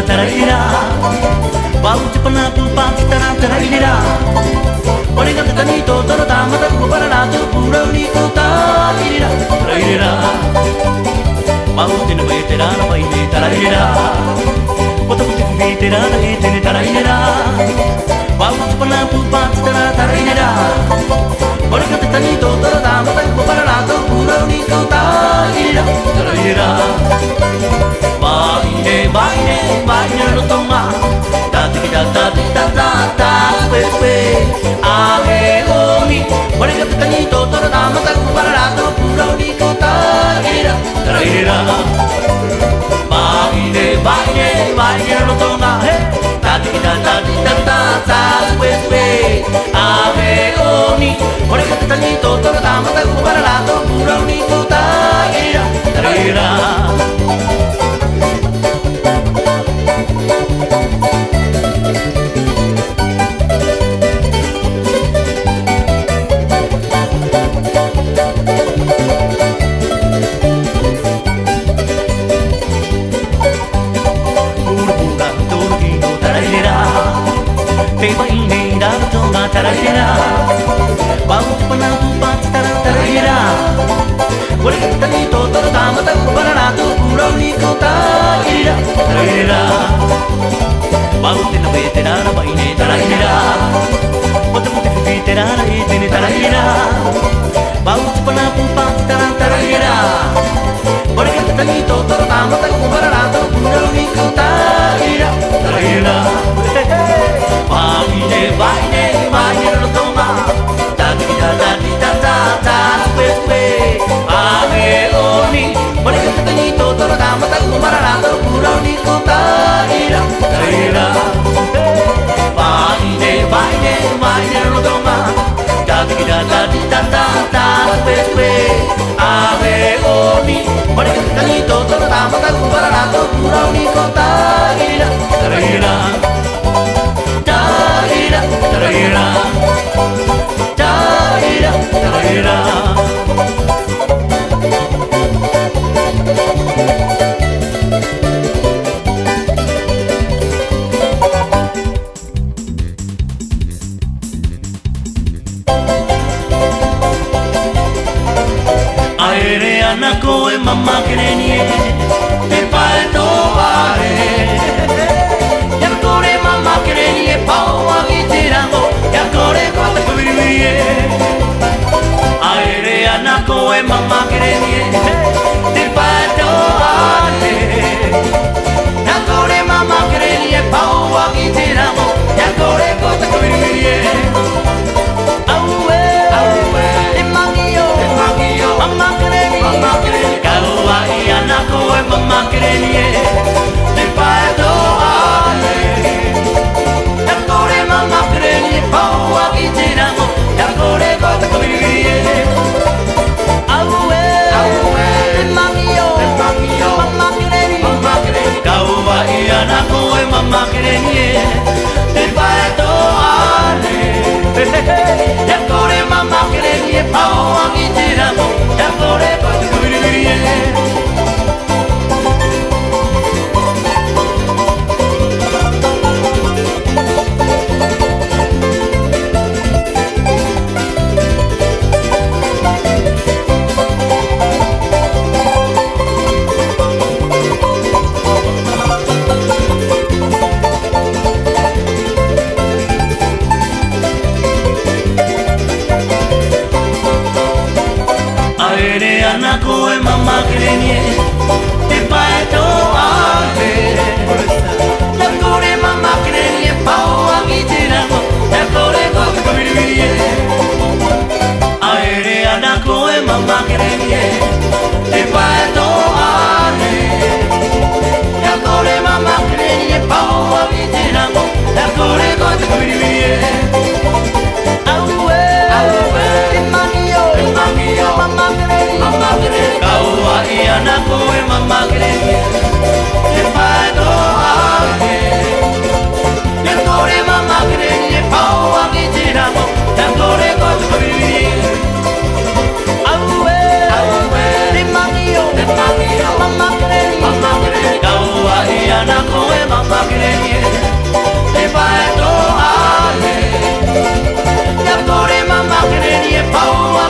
tarahira Bau cepana pupa citara tarahira Paling kata tanito toro tamata kupara ratu pura niko tarahira Tarahira Bau tena bayi terana bayi tarahira Kota putih bayi terana etene tarahira Bau cepana pupa citara tarahira Paling kata tanito toro tamata kupara ratu pura niko tarahira Tarahira Baile no toma Tati kita tati tata tata Pepe Ave oni Mereka petanito Toro dama taku para rato Pura uniko Tarahira Tarahira Baile no toma Tati kita tati tata tata Pepe Ave oni Mereka petanito Toro dama taku para rato Pura uniko Tarahira Tarahira Tarahira Bau cepana pupa citara tarahira Boleh kita nito toro dama taku para ratu Pura uniko tarahira Tarahira Bau tena bayi terana bayi tarahira Kota putih pipi terana etene tarahira Bau cepana pupa citara tarahira Boleh kita nito toro dama taku para ratu Pura uniko tarahira Tarahira Baile no toma Tati kita tati tata tata Pepe Ave oni Mereka petanito Toro dama taku para rato Pura uniko Tarahira Tarahira Baile no toma Tati kita tati tata tata Pepe Ave oni Mereka petanito Toro dama taku para rato Pura uniko Tarahira Tarahira Tarahira Tarahira Tarahira Aere anako e mamma kerenie Te pae toare Yakore mamma kerenie pao agiteramo Yakore kota kubirie Aere anako e mamma kerenie Te pae toare Yakore mamma kerenie pao agiteramo Yakore kota kubirie Mamma kerenie Te pae toare Yakore mamma kerenie pao agiteramo Yakore kota kubirie Mamma kerenie Kaua i anako e mamma kerenie Te pae toare Yakore mamma kerenie pao agiteramo Yakore kota kubirie Anako e mamma kerenie Te pae toare Yakore mamma kerenie pao agiteramo Yakore kota kubirie Aere anako e mamma kerenie Te pae toare Yakore mamma kerenie pao agiteramo Yakore kota kubirie Kaua i anako e mamma kerenie Te pae toare Yakore mamma kerenie pao agiteramo Yakore kota kubirie ワオワ